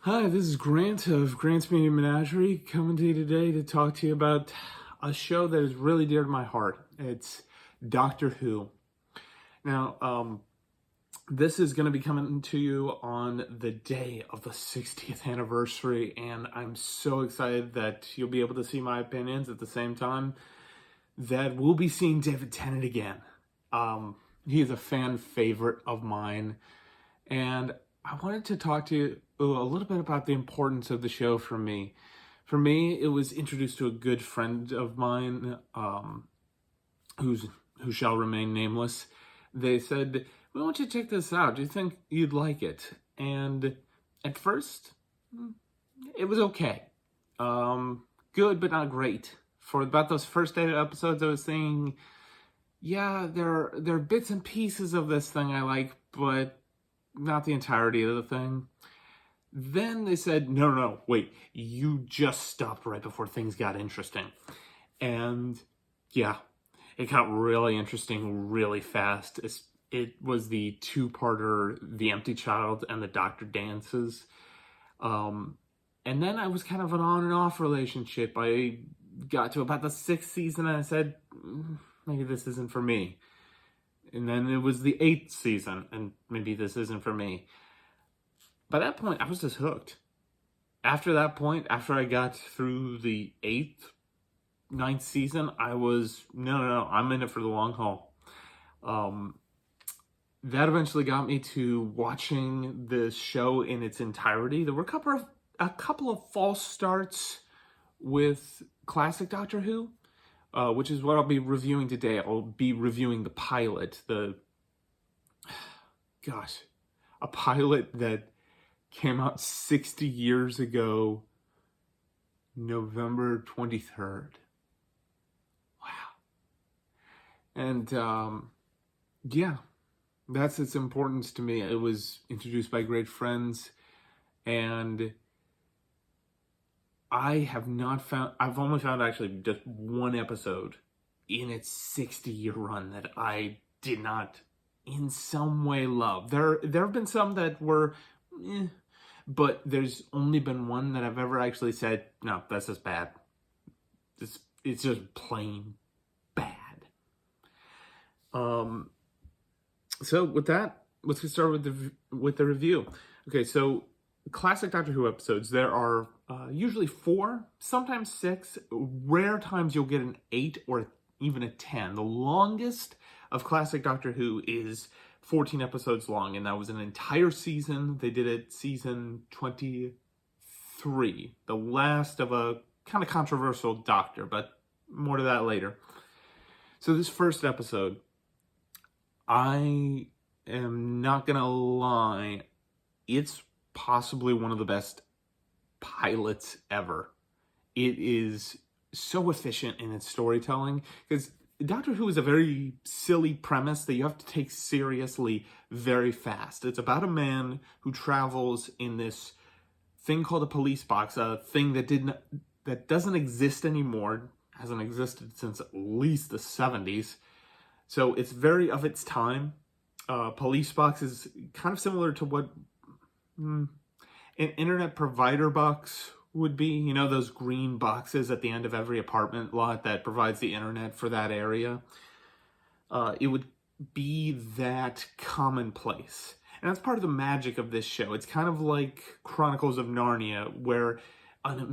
Hi, this is Grant of Grant's Media Menagerie coming to you today to talk to you about a show that is really dear to my heart. It's Doctor Who. Now, this is going to be coming to you on the day of the 60th anniversary, and I'm so excited that you'll be able to see my opinions at the same time that we'll be seeing David Tennant again. He is a fan favorite of mine, and I wanted to talk to you a little bit about the importance of the show for me. For me, it was introduced to a good friend of mine, who shall remain nameless. They said, "We want you to check this out. Do you think you'd like it?" And at first, it was okay, good but not great. For about those first 8 episodes, I was thinking, yeah, there are bits and pieces of this thing I like, but not the entirety of the thing. Then they said, no, wait, you just stopped right before things got interesting. And yeah, it got really interesting really fast. It was the two-parter, The Empty Child and The Doctor Dances. And then I was kind of an on and off relationship. I got to about the 6th season and I said, maybe this isn't for me. And then it was the 8th season, and maybe this isn't for me. By that point, I was just hooked. After that point, after I got through the 8th, 9th season, I was, no, I'm in it for the long haul. That eventually got me to watching the show in its entirety. There were a couple of false starts with classic Doctor Who. Which is what I'll be reviewing today. I'll be reviewing the pilot, a pilot that came out 60 years ago, November 23rd. Wow. And, yeah, that's its importance to me. It was introduced by great friends, and I've only found actually just one episode in its 60-year run that I did not in some way love. There have been some that were, but there's only been one that I've ever actually said, no, that's just bad. It's just plain bad. So with that, let's get started with the review. Okay, so classic Doctor Who episodes, there are usually 4, sometimes 6. Rare times you'll get an 8 or even a 10. The longest of classic Doctor Who is 14 episodes long, and that was an entire season. They did it season 23, the last of a kind of controversial Doctor, but more to that later. So this first episode, I am not gonna lie, it's possibly one of the best pilots ever. It is so efficient in its storytelling, because Doctor Who is a very silly premise that you have to take seriously very fast. It's about a man who travels in this thing called a police box, a thing that doesn't exist anymore, hasn't existed since at least the 70s. So it's very of its time. Police box is kind of similar to what an internet provider box would be. You know, those green boxes at the end of every apartment lot that provides the internet for that area. It would be that commonplace. And that's part of the magic of this show. It's kind of like Chronicles of Narnia, where a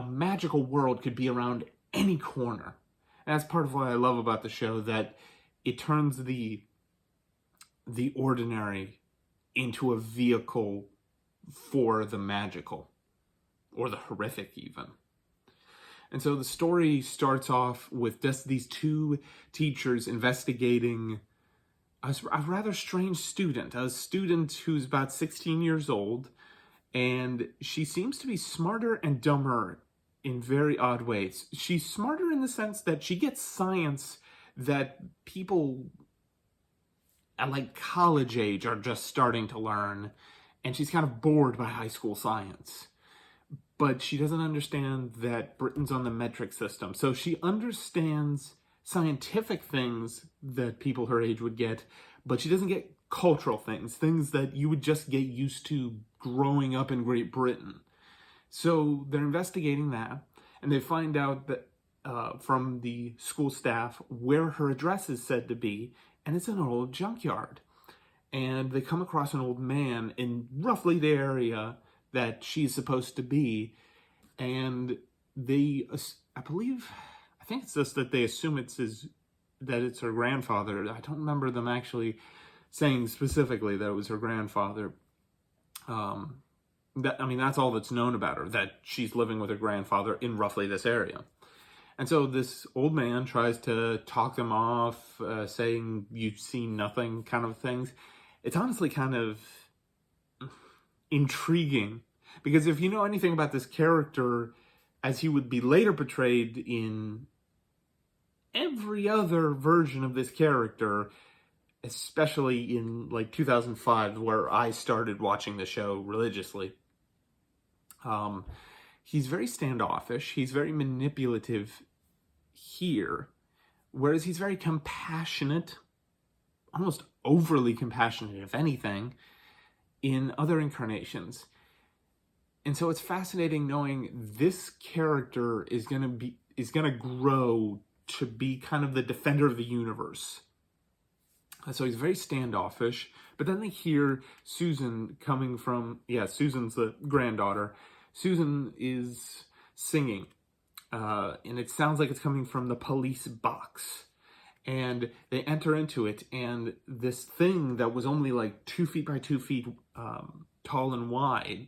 magical world could be around any corner. And that's part of what I love about the show, that it turns the ordinary into a vehicle for the magical, or the horrific even. And so the story starts off with just these 2 teachers investigating a rather strange student, a student who's about 16 years old, and she seems to be smarter and dumber in very odd ways. She's smarter in the sense that she gets science that people at like college age are just starting to learn, and she's kind of bored by high school science. But she doesn't understand that Britain's on the metric system. So she understands scientific things that people her age would get, but she doesn't get cultural things that you would just get used to growing up in Great Britain. So they're investigating that, and they find out that from the school staff where her address is said to be, and it's an old junkyard. And they come across an old man in roughly the area that she's supposed to be, and they, I think it's just that they assume that it's her grandfather. I don't remember them actually saying specifically that it was her grandfather. That's all that's known about her, that she's living with her grandfather in roughly this area. And so this old man tries to talk them off, saying you've seen nothing kind of things. It's honestly kind of intriguing, because if you know anything about this character, as he would be later portrayed in every other version of this character, especially in like 2005, where I started watching the show religiously, he's very standoffish, he's very manipulative here, whereas he's very compassionate, almost overly compassionate, if anything, in other incarnations. And so it's fascinating knowing this character is gonna grow to be kind of the defender of the universe. So he's very standoffish, but then they hear Susan coming from, Susan's the granddaughter. Susan is singing, and it sounds like it's coming from the police box. And they enter into it, and this thing that was only like 2 feet by 2 feet tall and wide,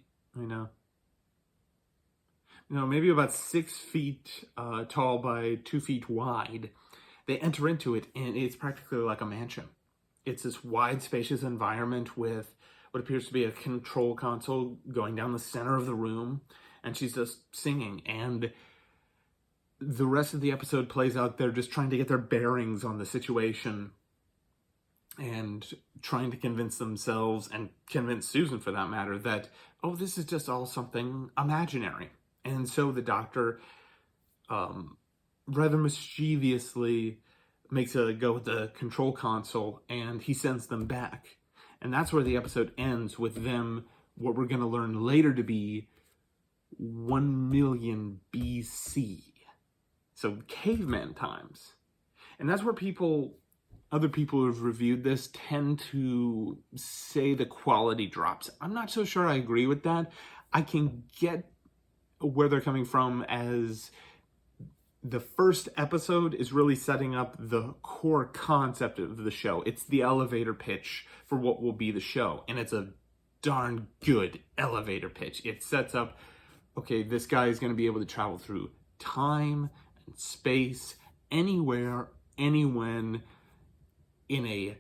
maybe about 6 feet tall by 2 feet wide, they enter into it, and it's practically like a mansion. It's this wide, spacious environment with what appears to be a control console going down the center of the room, and she's just singing. And the rest of the episode plays out, they're just trying to get their bearings on the situation and trying to convince themselves, and convince Susan for that matter, that, oh, this is just all something imaginary. And so the doctor, rather mischievously, makes a go with the control console, and he sends them back. And that's where the episode ends, with them, what we're going to learn later to be 1 million BC. So caveman times. And that's where other people who've reviewed this tend to say the quality drops. I'm not so sure I agree with that. I can get where they're coming from, as the first episode is really setting up the core concept of the show. It's the elevator pitch for what will be the show. And it's a darn good elevator pitch. It sets up, okay, this guy is going to be able to travel through time and space, anywhere, anywhen, in a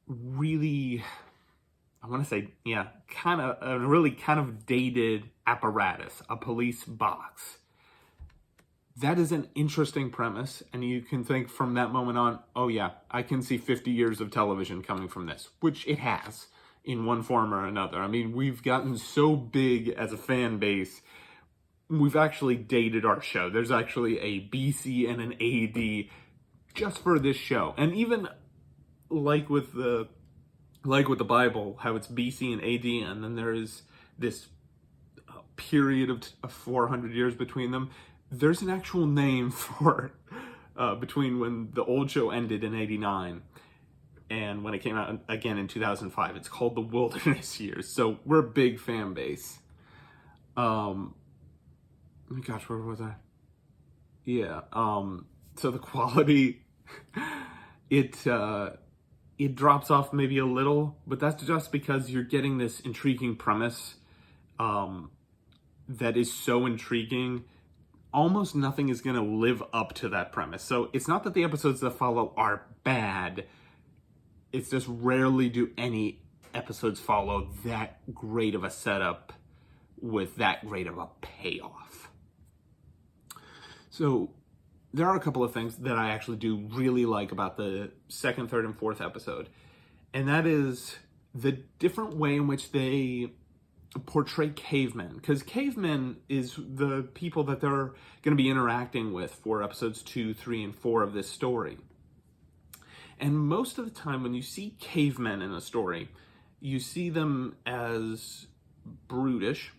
really, kind of dated apparatus, a police box. That is an interesting premise, and you can think from that moment on, oh yeah, I can see 50 years of television coming from this, which it has in one form or another. I mean, we've gotten so big as a fan base, we've actually dated our show. There's actually a BC and an AD just for this show. And even like with the Bible, how it's BC and AD, and then there is this period of 400 years between them. There's an actual name for between when the old show ended in 89 and when it came out again in 2005. It's called the Wilderness Years. So we're a big fan base. Oh my gosh, where was I? Yeah. So the quality, it drops off maybe a little, but that's just because you're getting this intriguing premise that is so intriguing. Almost nothing is going to live up to that premise. So it's not that the episodes that follow are bad. It's just rarely do any episodes follow that great of a setup with that great of a payoff. So there are a couple of things that I actually do really like about the second, third, and fourth episode. And that is the different way in which they portray cavemen, because cavemen is the people that they're going to be interacting with for episodes 2, 3, and 4 of this story. And most of the time when you see cavemen in a story, you see them as brutish,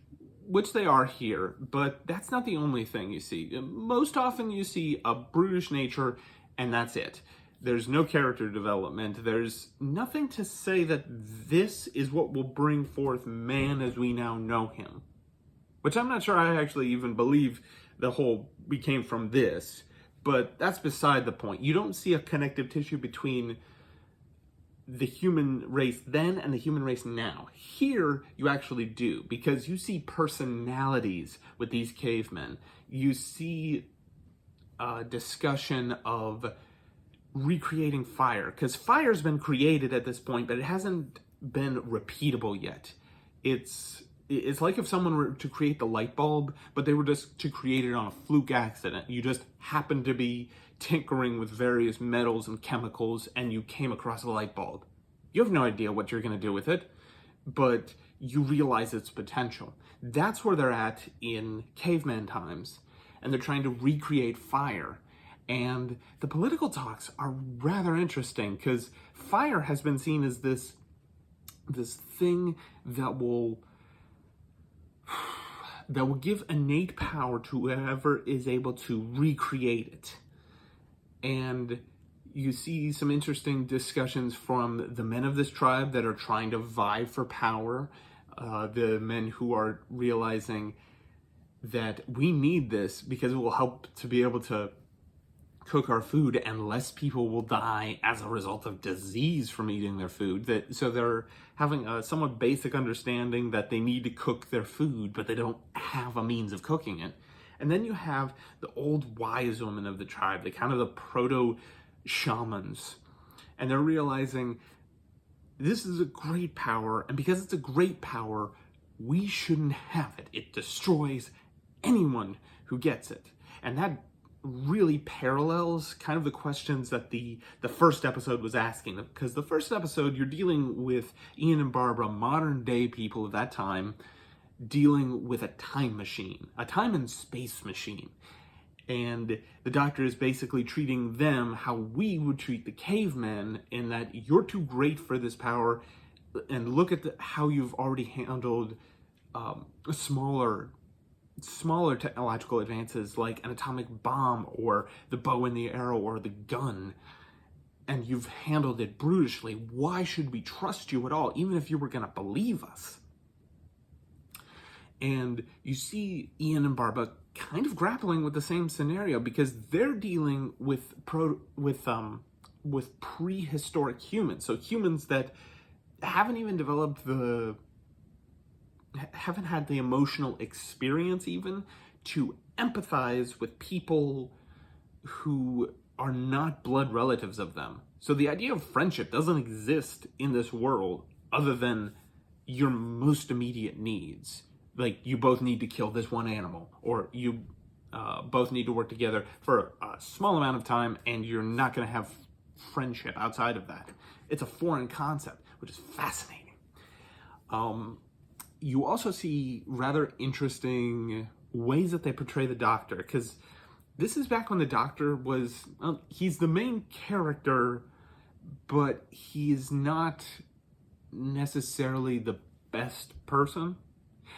which they are here, but that's not the only thing you see. Most often you see a brutish nature, and that's it. There's no character development. There's nothing to say that this is what will bring forth man as we now know him. Which I'm not sure I actually even believe the whole we came from this, but that's beside the point. You don't see a connective tissue between the human race then and the human race now. Here, you actually do, because you see personalities with these cavemen. You see a discussion of recreating fire, because fire's been created at this point, but it hasn't been repeatable yet. It's like if someone were to create the light bulb, but they were just to create it on a fluke accident. You just happened to be tinkering with various metals and chemicals, and you came across a light bulb. You have no idea what you're going to do with it, but you realize its potential. That's where they're at in caveman times, and they're trying to recreate fire. And the political talks are rather interesting, because fire has been seen as this thing that will give innate power to whoever is able to recreate it. And you see some interesting discussions from the men of this tribe that are trying to vie for power, the men who are realizing that we need this because it will help to be able to cook our food, and less people will die as a result of disease from eating their food. So they're having a somewhat basic understanding that they need to cook their food, but they don't have a means of cooking it. And then you have the old wise women of the tribe, the kind of the proto-shamans, and they're realizing this is a great power, and because it's a great power, we shouldn't have it. It destroys anyone who gets it. And that really parallels kind of the questions that the first episode was asking, because the first episode you're dealing with Ian and Barbara, modern day people of that time, dealing with a time machine, a time and space machine, and the doctor is basically treating them how we would treat the cavemen, in that you're too great for this power, and look at how you've already handled smaller technological advances like an atomic bomb or the bow and the arrow or the gun, and you've handled it brutishly. Why should we trust you at all, even if you were going to believe us? And you see Ian and Barbara kind of grappling with the same scenario, because they're dealing with prehistoric humans, so humans that haven't even haven't had the emotional experience even to empathize with people who are not blood relatives of them. So the idea of friendship doesn't exist in this world other than your most immediate needs. Like, you both need to kill this one animal, or you both need to work together for a small amount of time, and you're not going to have friendship outside of that. It's a foreign concept, which is fascinating. You also see rather interesting ways that they portray the Doctor, because this is back when the Doctor was, he's the main character, but he's not necessarily the best person.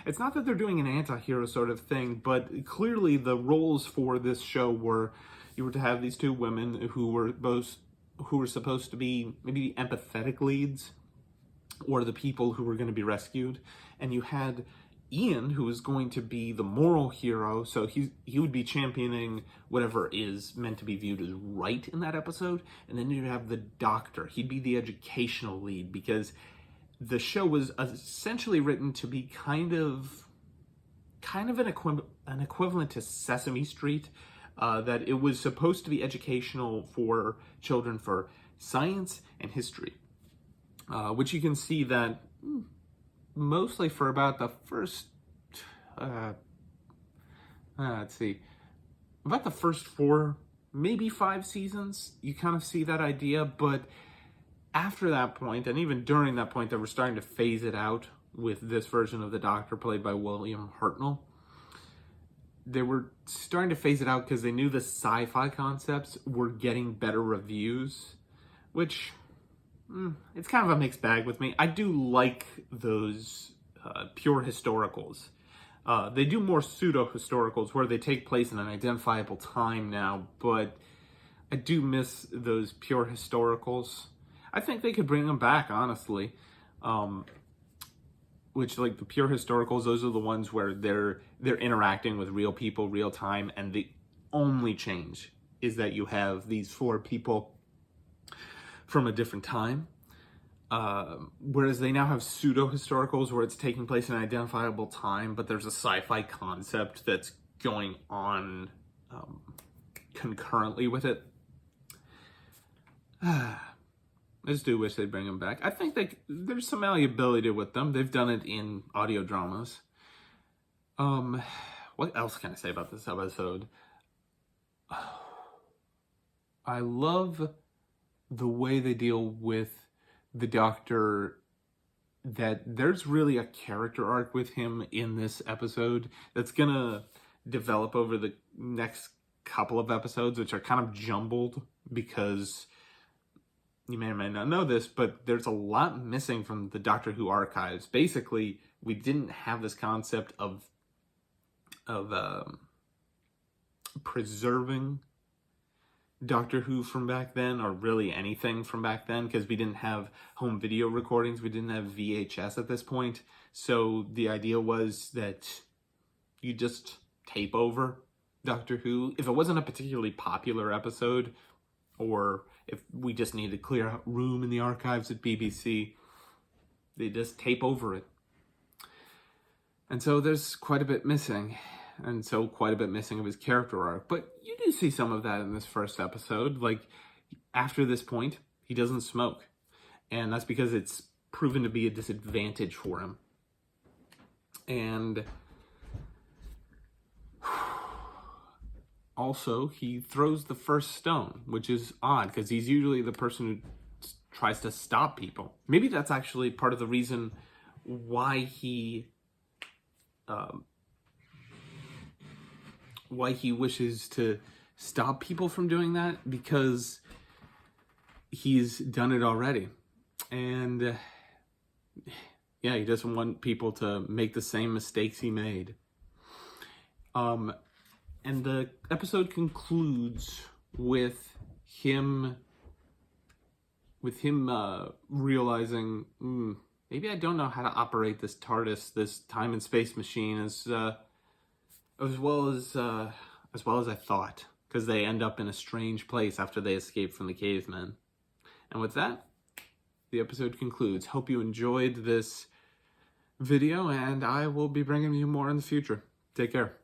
It's not that they're doing an anti-hero sort of thing, but clearly the roles for this show were, you were to have these two women who were supposed to be maybe empathetic leads, or the people who were going to be rescued, and you had Ian, who was going to be the moral hero, so he would be championing whatever is meant to be viewed as right in that episode, and then you'd have the Doctor. He'd be the educational lead, because the show was essentially written to be kind of an equivalent to Sesame Street, that it was supposed to be educational for children for science and history. Which you can see that mostly for about the first, about the first 4, maybe 5 seasons, you kind of see that idea, but after that point, and even during that point, they were starting to phase it out with this version of the Doctor played by William Hartnell. They were starting to phase it out because they knew the sci-fi concepts were getting better reviews, which it's kind of a mixed bag with me. I do like those pure historicals. They do more pseudo-historicals where they take place in an identifiable time now, but I do miss those pure historicals. I think they could bring them back, honestly. Which, like, the pure historicals, those are the ones where they're interacting with real people, real time, and the only change is that you have these 4 people from a different time. Whereas they now have pseudo-historicals where it's taking place in an identifiable time, but there's a sci-fi concept that's going on concurrently with it. I just do wish they'd bring them back. I think there's some malleability with them. They've done it in audio dramas. What else can I say about this episode? I love the way they deal with the Doctor, that there's really a character arc with him in this episode that's gonna develop over the next couple of episodes, which are kind of jumbled because you may or may not know this, but there's a lot missing from the Doctor Who archives. Basically, we didn't have this concept of preserving Doctor Who from back then, or really anything from back then, because we didn't have home video recordings, we didn't have VHS at this point. So the idea was that you just tape over Doctor Who. If it wasn't a particularly popular episode, or if we just needed to clear out room in the archives at BBC, they just tape over it. And so there's quite a bit missing. And so quite a bit missing of his character arc. But you do see some of that in this first episode. Like, after this point, he doesn't smoke. And that's because it's proven to be a disadvantage for him. And also, he throws the first stone, which is odd, because he's usually the person who tries to stop people. Maybe that's actually part of the reason why he wishes to stop people from doing that, because he's done it already. And yeah, he doesn't want people to make the same mistakes he made. And the episode concludes with him realizing, maybe I don't know how to operate this TARDIS, this time and space machine, as well as I thought, because they end up in a strange place after they escape from the cavemen. And with that, the episode concludes. Hope you enjoyed this video, and I will be bringing you more in the future. Take care.